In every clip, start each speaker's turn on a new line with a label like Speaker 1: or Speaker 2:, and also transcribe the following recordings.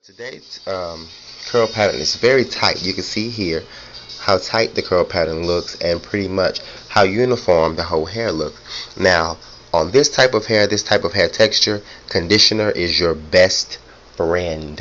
Speaker 1: Today's curl pattern is very tight. You can see here how tight the curl pattern looks and pretty much how uniform the whole hair looks. Now, on this type of hair texture, conditioner is your best friend.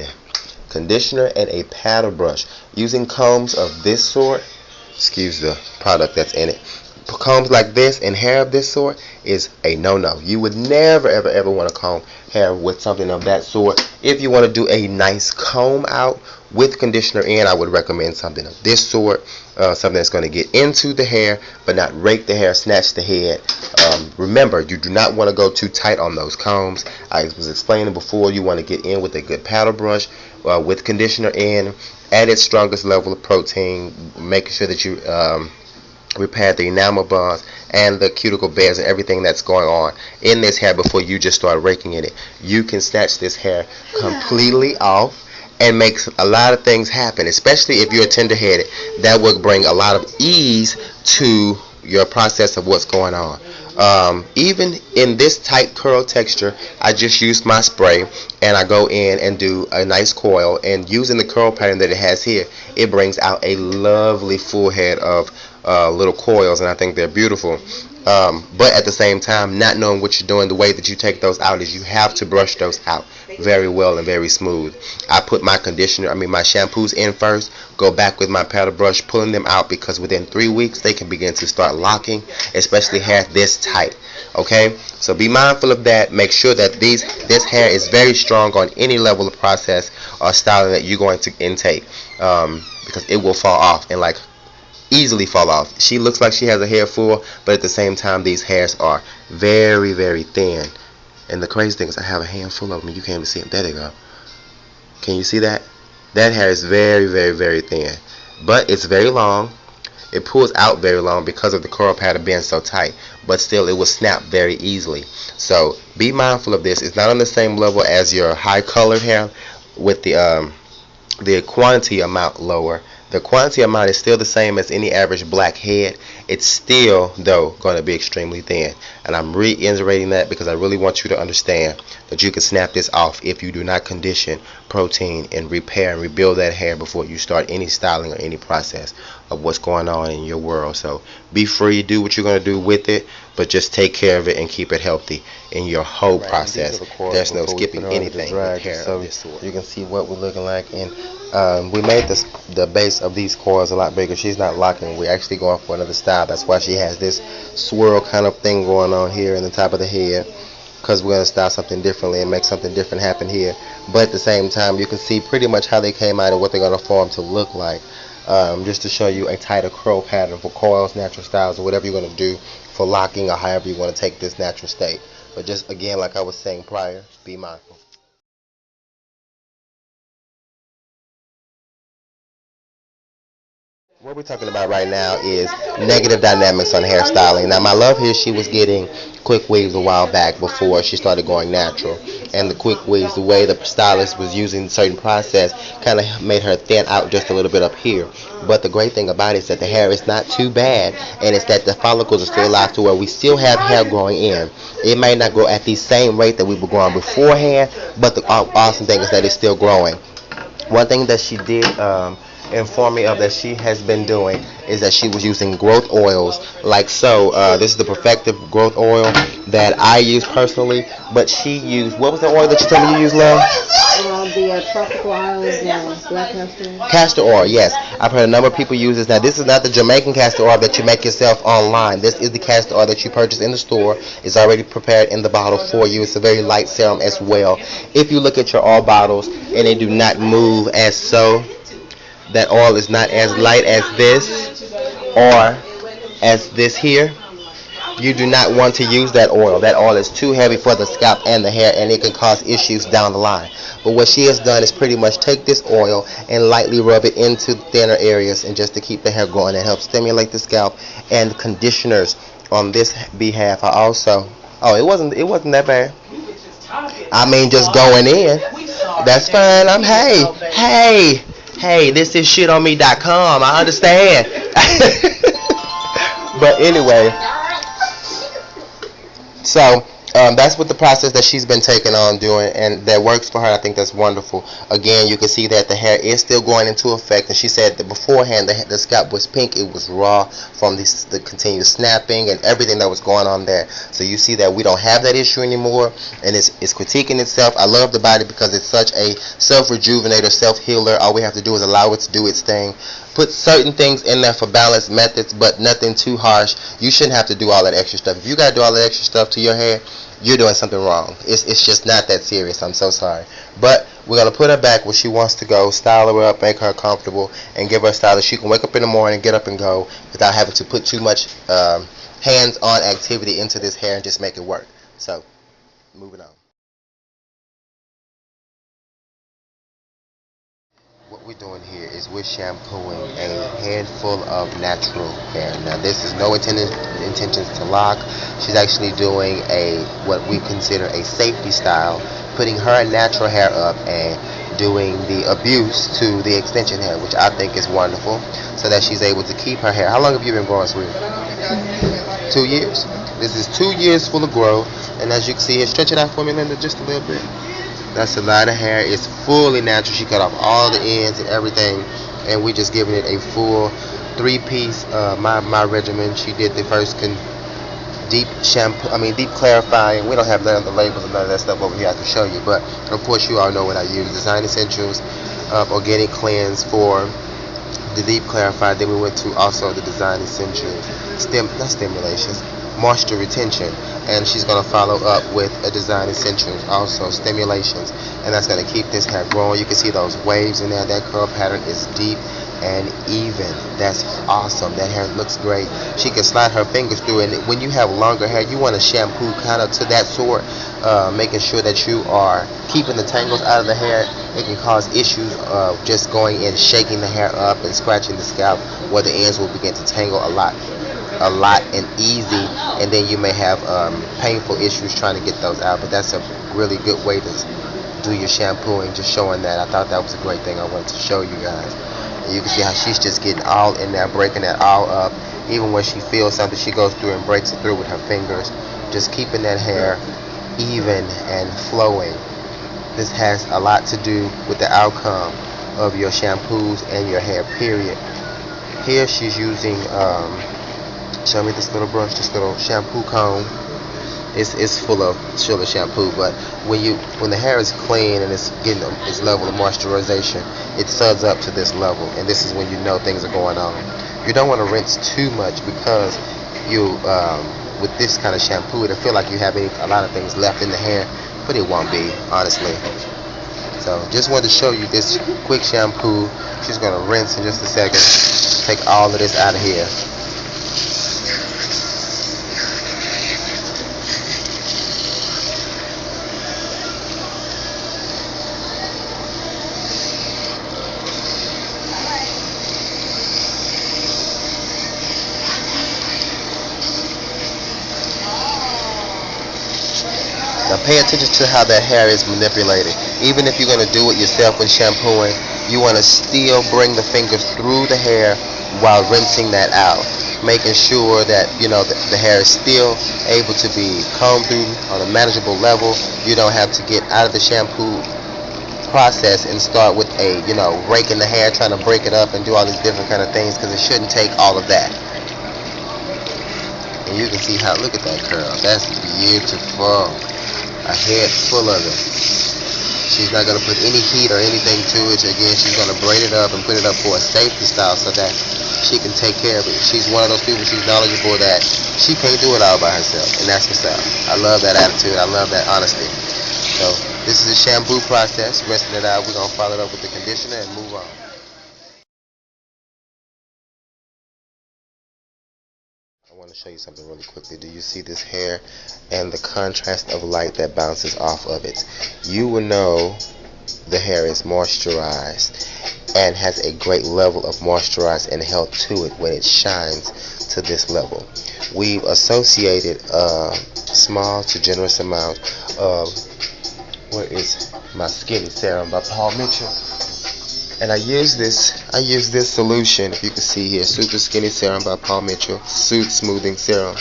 Speaker 1: Conditioner and a paddle brush. Using combs of this sort, excuse the product that's in it, combs like this and hair of this sort is a no-no. You would never ever want to comb hair with something of that sort. If you want to do a nice comb out with conditioner in, I would recommend something of this sort, something that's going to get into the hair but not rake the hair, snatch the head. Remember, you do not want to go too tight on those combs. I was explaining before, you want to get in with a good paddle brush with conditioner in at its strongest level of protein, making sure that you repair the enamel bonds and the cuticle beds and everything that's going on in this hair before you just start raking in it. You can snatch this hair completely off and make a lot of things happen, especially if you're tender-headed. That will bring a lot of ease to your process of what's going on. Even in this tight curl texture, I just use my spray and I go in and do a nice coil, and using the curl pattern that it has here, it brings out a lovely full head of little coils, and I think they're beautiful. But at the same time, not knowing what you're doing, the way that you take those out is you have to brush those out very well and very smooth. I put my my shampoos in first, go back with my paddle brush, pulling them out, because within 3 weeks they can begin to start locking, especially hair this tight. Okay, so be mindful of that. Make sure that this hair is very strong on any level of process or styling that you're going to intake, because it will fall off and easily fall off. She looks like she has a hair full, but at the same time these hairs are very thin. And the crazy thing is I have a handful of them. You can't even see them. There they go. Can you see that? That hair is very thin, but it's very long. It pulls out very long because of the curl pattern being so tight, but still it will snap very easily. So be mindful of this. It's not on the same level as your high colored hair with the quantity amount lower. The quantity amount is still the same as any average black head. It's still, though, going to be extremely thin. And I'm reiterating that because I really want you to understand that you can snap this off if you do not condition, protein, and repair and rebuild that hair before you start any styling or any process of what's going on in your world. So be free, do what you're going to do with it, but just take care of it and keep it healthy in your whole process. There's no skipping anything with hair of this sort. You can see what we're looking like, and we made the base of these coils a lot bigger. She's not locking. We're actually going for another style. That's why she has this swirl kind of thing going on here in the top of the head, because we're going to style something differently and make something different happen here. But at the same time, you can see pretty much how they came out and what they're going to form to look like. Just to show you a tighter curl pattern for coils, natural styles, or whatever you're going to do for locking, or however you want to take this natural state. But just again, like I was saying prior, be mindful. What we're talking about right now is negative dynamics on hairstyling. Now, my love here, she was getting quick weaves a while back before she started going natural. And the quick weaves, the way the stylist was using a certain process, kind of made her thin out just a little bit up here. But the great thing about it is that the hair is not too bad, and it's that the follicles are still alive to where we still have hair growing in. It may not grow at the same rate that we were growing beforehand, but the awesome thing is that it's still growing. One thing that she did inform me of that she has been doing is that she was using growth oils like so. This is the Perfective growth oil that I use personally, but she used, what was the oil that you told me you used, love?
Speaker 2: The tropical oils, black castor oil.
Speaker 1: Castor oil, yes. I've heard a number of people use this. Now, this is not the Jamaican castor oil that you make yourself online. This is the castor oil that you purchase in the store. It's already prepared in the bottle for you. It's a very light serum as well. If you look at your oil bottles and they do not move as so, that oil is not as light as this or as this here, you do not want to use that oil. That oil is too heavy for the scalp and the hair, and it can cause issues down the line. But what she has done is pretty much take this oil and lightly rub it into thinner areas, and just to keep the hair going and help stimulate the scalp. And conditioners on this behalf are also, it wasn't that bad. I mean, just going in, that's fine. Hey, this is shitonme.com. I understand. But anyway, so That's what the process that she's been taking on doing, and that works for her. I think that's wonderful. Again, you can see that the hair is still going into effect, and she said that beforehand the scalp was pink. It was raw from the continued snapping and everything that was going on there. So you see that we don't have that issue anymore, and it's critiquing itself. I love the body because it's such a self-rejuvenator, self-healer. All we have to do is allow it to do its thing. Put certain things in there for balance methods, but nothing too harsh. You shouldn't have to do all that extra stuff. If you got to do all that extra stuff to your hair, you're doing something wrong. It's just not that serious. I'm so sorry. But we're going to put her back where she wants to go, style her up, make her comfortable, and give her a style that she can wake up in the morning, get up and go without having to put too much hands-on activity into this hair and just make it work. So, moving on. What we're doing here is we're shampooing a handful of natural hair. Now this is no intentions to lock. She's actually doing what we consider a safety style, putting her natural hair up and doing the abuse to the extension hair, which I think is wonderful, so that she's able to keep her hair. How long have you been growing, sweetie? 2 years. This is 2 years full of growth, and as you can see here, stretch it out for me, Linda, just a little bit. That's a lot of hair. It's fully natural. She cut off all the ends and everything, and we're just giving it a full 3-piece. My regimen. She did the first deep clarifying. We don't have none of the labels and none of that stuff over here I can show you, but of course you all know what I use. Design Essentials Organic Cleanse for the deep clarify. Then we went to also the Design Essentials moisture retention, and she's going to follow up with a Design Essentials also stimulations, and that's going to keep this hair growing. You can see those waves in there. That curl pattern is deep and even. That's awesome. That hair looks great. She can slide her fingers through it, and when you have longer hair, you want to shampoo kind of to that sort, making sure that you are keeping the tangles out of the hair. It can cause issues of just going and shaking the hair up and scratching the scalp, where the ends will begin to tangle a lot and easy, and then you may have painful issues trying to get those out. But that's a really good way to do your shampooing, just showing that. I thought that was a great thing I wanted to show you guys. And you can see how she's just getting all in there, breaking that all up. Even when she feels something, she goes through and breaks it through with her fingers, just keeping that hair even and flowing. This has a lot to do with the outcome of your shampoos and your hair, period. Here she's using show me this little brush, this little shampoo comb. It's full of sugar shampoo, but when the hair is clean and it's getting its level of moisturization, it suds up to this level, and this is when you know things are going on. You don't want to rinse too much, because with this kind of shampoo, it'll feel like you have a lot of things left in the hair, but it won't be, honestly. So just wanted to show you this quick shampoo. She's going to rinse in just a second, take all of this out of here. Now pay attention to how that hair is manipulated. Even if you're going to do it yourself when shampooing, you want to still bring the fingers through the hair while rinsing that out, making sure that the hair is still able to be combed through on a manageable level. You don't have to get out of the shampoo process and start with raking the hair, trying to break it up and do all these different kind of things, because it shouldn't take all of that. And you can see how, look at that curl. That's beautiful. A head full of it. She's not going to put any heat or anything to it. Again, she's going to braid it up and put it up for a safety style so that she can take care of it. She's one of those people, she's knowledgeable that she can't do it all by herself, and that's what's up. I love that attitude. I love that honesty. So this is a shampoo process, rinsing it out. We're going to follow it up with the conditioner and move on. I want to show you something really quickly. Do you see this hair and the contrast of light that bounces off of it? You will know the hair is moisturized and has a great level of moisturize and health to it when it shines to this level. We've associated a small to generous amount of, where is my Skinny Serum by Paul Mitchell, And I use this solution, if you can see here, Super Skinny Serum by Paul Mitchell, Suit Smoothing Serum.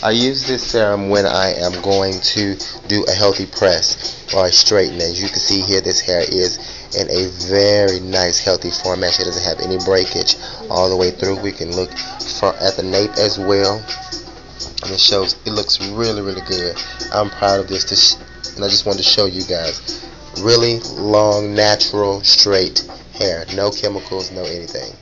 Speaker 1: I use this serum when I am going to do a healthy press or a straighten. As you can see here, this hair is in a very nice healthy format. It doesn't have any breakage all the way through. We can look at the nape as well, and it looks really, really good. I'm proud of this, and I just wanted to show you guys really long, natural, straight hair, no chemicals, no anything.